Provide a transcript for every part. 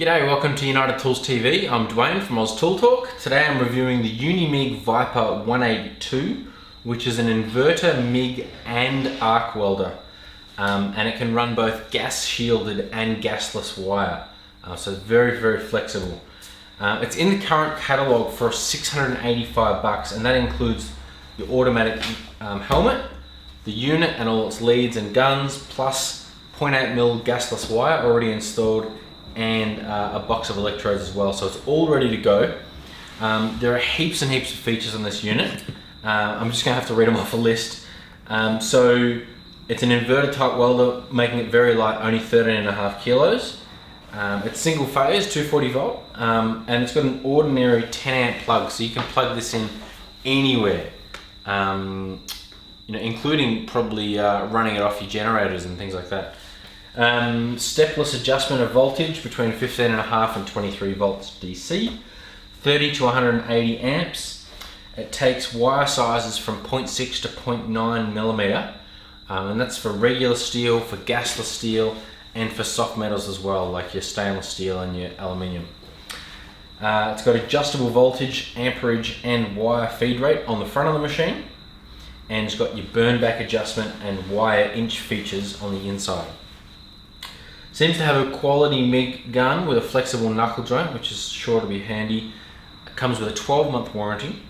G'day, welcome to United Tools TV. I'm Dwayne from Oz Tool Talk. Today I'm reviewing the Uni-Mig Viper 182, which is an inverter, MIG and arc welder. And it can run both gas shielded and gasless wire. So very, very flexible. It's in the current catalog for $685, and that includes the automatic helmet, the unit and all its leads and guns, plus 0.8mm gasless wire already installed, and a box of electrodes as well, so it's all ready to go. There are heaps and heaps of features on this unit. I'm just going to have to read them off a list. So it's an inverter type welder, making it very light, only 13.5 kilos. It's single phase, 240 volt, and it's got an ordinary 10 amp plug, so you can plug this in anywhere, including probably running it off your generators and things like that. Stepless adjustment of voltage between 15.5 and 23 volts DC, 30 to 180 amps. It takes wire sizes from 0.6 to 0.9 millimeter, and that's for regular steel, for gasless steel, and for soft metals as well, like your stainless steel and your aluminium. It's got adjustable voltage, amperage, and wire feed rate on the front of the machine, and it's got your burn back adjustment and wire inch features on the inside. Seems to have a quality MIG gun with a flexible knuckle joint, which is sure to be handy. It comes with a 12-month warranty.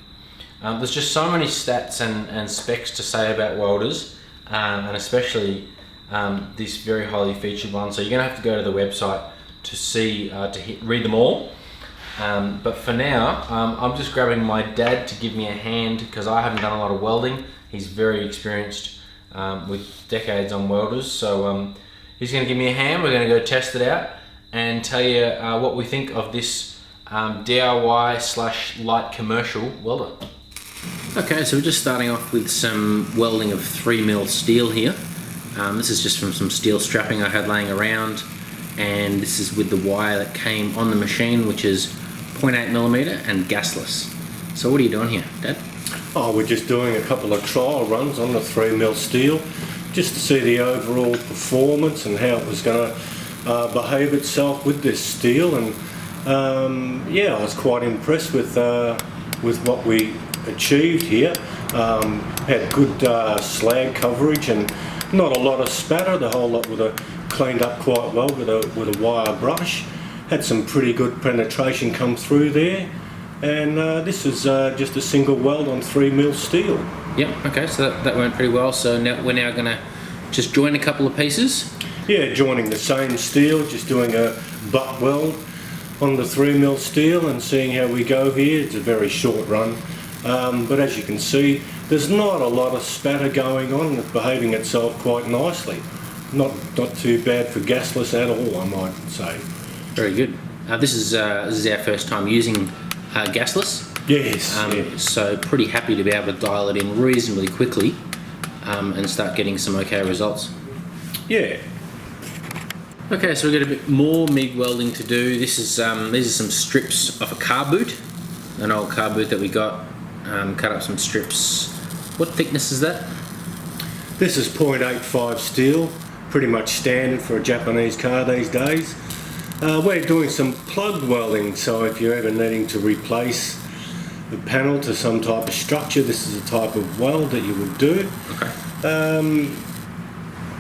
There's just so many stats and specs to say about welders, and especially this very highly featured one. So you're going to have to go to the website to see, read them all. But for now, I'm just grabbing my dad to give me a hand, because I haven't done a lot of welding. He's very experienced with decades on welders. So he's going to give me a hand. We're going to go test it out and tell you what we think of this DIY / light commercial welder. Okay, so we're just starting off with some welding of 3mm steel here. This is just from some steel strapping I had laying around, and this is with the wire that came on the machine, which is 0.8mm and gasless. So what are you doing here, Dad? Oh, we're just doing a couple of trial runs on the 3mm steel, just to see the overall performance and how it was going to behave itself with this steel. And yeah, I was quite impressed with what we achieved here. Had good slag coverage and not a lot of spatter. The whole lot cleaned up quite well with a wire brush. Had some pretty good penetration come through there. And this is just a single weld on 3mm steel. Yep, okay, so that went pretty well. So now we're going to just join a couple of pieces. Yeah, joining the same steel, just doing a butt weld on the 3mm steel and seeing how we go here. It's a very short run, but as you can see, there's not a lot of spatter going on. It's behaving itself quite nicely. Not too bad for gasless at all, I might say. Very good. This is our first time using gasless. Yes, yes. So pretty happy to be able to dial it in reasonably quickly and start getting some okay results. Yeah. Okay, so we've got a bit more MIG welding to do. This is these are some strips off a car boot, an old car boot that we got. Cut up some strips. What thickness is that? This is 0.85 steel, pretty much standard for a Japanese car these days. We're doing some plug welding, so if you're ever needing to replace the panel to some type of structure, this is a type of weld that you would do. Okay.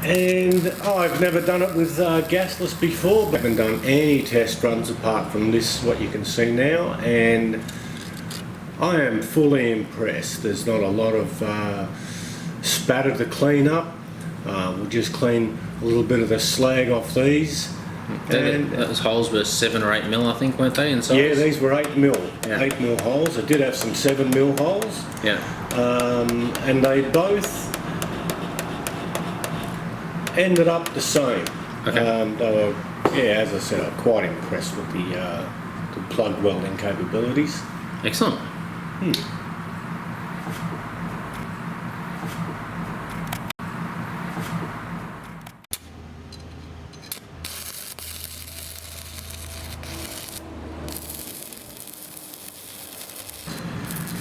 And I've never done it with gasless before, but I haven't done any test runs apart from this, what you can see now, and I am fully impressed. There's not a lot of spatter to clean up. We'll just clean a little bit of the slag off these. Those holes were 7 or 8mm, I think, weren't they, in size? Yeah, these were 8mm, yeah. 8mm holes. I did have some 7mm holes. Yeah. And they both ended up the same. Okay. They were, yeah, as I said, I'm quite impressed with the plug welding capabilities. Excellent.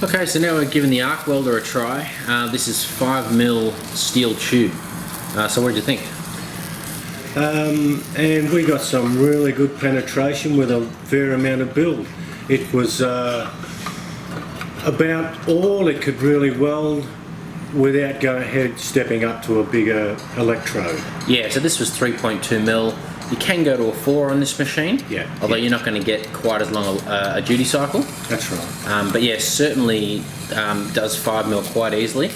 Okay, so now we're giving the arc welder a try. This is 5mm steel tube. So what did you think? and we got some really good penetration with a fair amount of build. It was about all it could really weld without stepping up to a bigger electrode. Yeah, so this was 3.2 mil. You can go to a 4 on this machine, yeah, although you're not going to get quite as long a duty cycle. That's right. But yeah, certainly does 5 mil quite easily.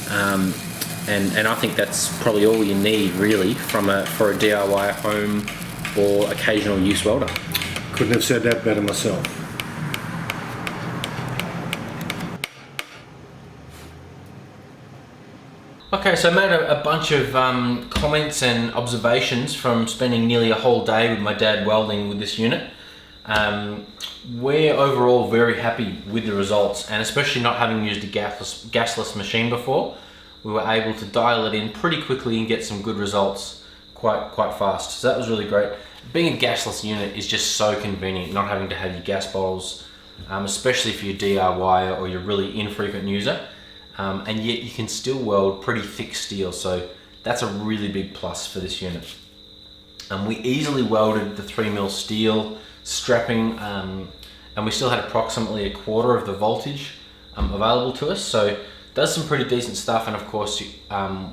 And I think that's probably all you need really for a DIY home or occasional use welder. Couldn't have said that better myself. Okay, so I made a bunch of comments and observations from spending nearly a whole day with my dad welding with this unit. We're overall very happy with the results, and especially not having used a gasless machine before, we were able to dial it in pretty quickly and get some good results quite fast. So that was really great. Being a gasless unit is just so convenient, not having to have your gas bottles, especially if you're a DIY or you're a really infrequent user. And yet you can still weld pretty thick steel, so that's a really big plus for this unit. We easily welded the 3 mil steel strapping, and we still had approximately 1/4 of the voltage available to us, so does some pretty decent stuff. And of course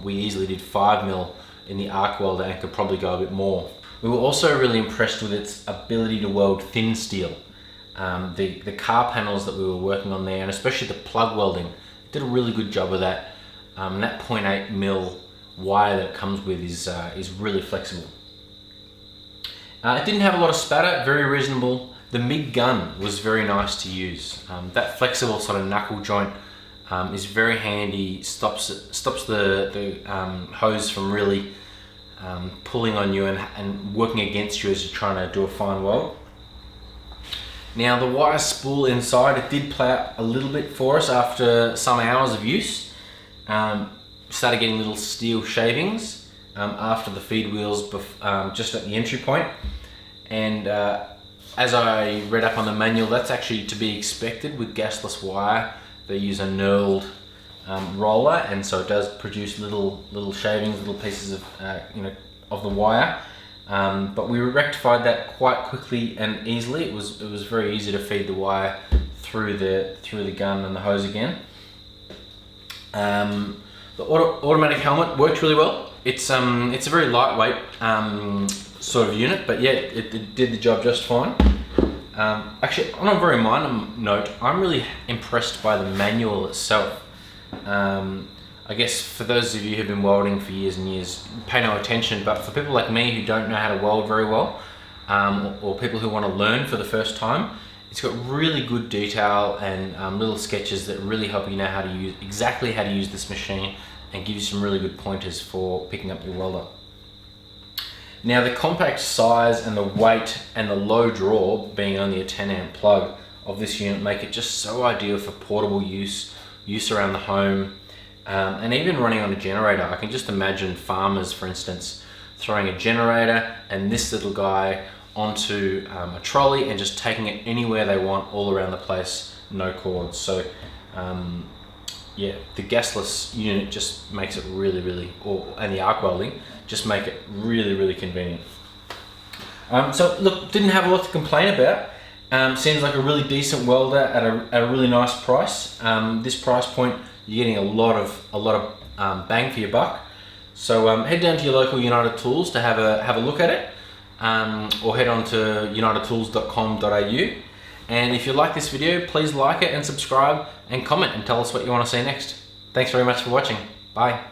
we easily did 5 mil in the arc welder and could probably go a bit more. We were also really impressed with its ability to weld thin steel. The car panels that we were working on there, and especially the plug welding, did a really good job of that. That 0.8 mil wire that it comes with is really flexible. It didn't have a lot of spatter, very reasonable. The MIG gun was very nice to use. That flexible sort of knuckle joint is very handy, stops the hose from really pulling on you and working against you as you're trying to do a fine weld. Now the wire spool inside, it did play out a little bit for us after some hours of use. Started getting little steel shavings after the feed wheels just at the entry point. And as I read up on the manual, that's actually to be expected with gasless wire. They use a knurled roller, and so it does produce little shavings, little pieces of of the wire. But we rectified that quite quickly and easily. It was very easy to feed the wire through the gun and the hose again. The automatic helmet worked really well. It's a very lightweight sort of unit, but yeah, it did the job just fine. Actually, on a very minor note, I'm really impressed by the manual itself. I guess for those of you who've been welding for years and years, pay no attention, but for people like me who don't know how to weld very well, or people who want to learn for the first time, it's got really good detail and little sketches that really help you know exactly how to use this machine and give you some really good pointers for picking up your welder. Now the compact size and the weight and the low draw, being only a 10 amp plug of this unit, make it just so ideal for portable use around the home, and even running on a generator. I can just imagine farmers, for instance, throwing a generator and this little guy onto a trolley and just taking it anywhere they want all around the place, no cords. So yeah, the gasless unit just makes it really, and the arc welding just make it really convenient. So look, didn't have a lot to complain about. Seems like a really decent welder at a really nice price. This price point, you're getting a lot of bang for your buck. So head down to your local United Tools to have a look at it, or head on to unitedtools.com.au. And if you like this video, please like it and subscribe and comment and tell us what you want to see next. Thanks very much for watching. Bye.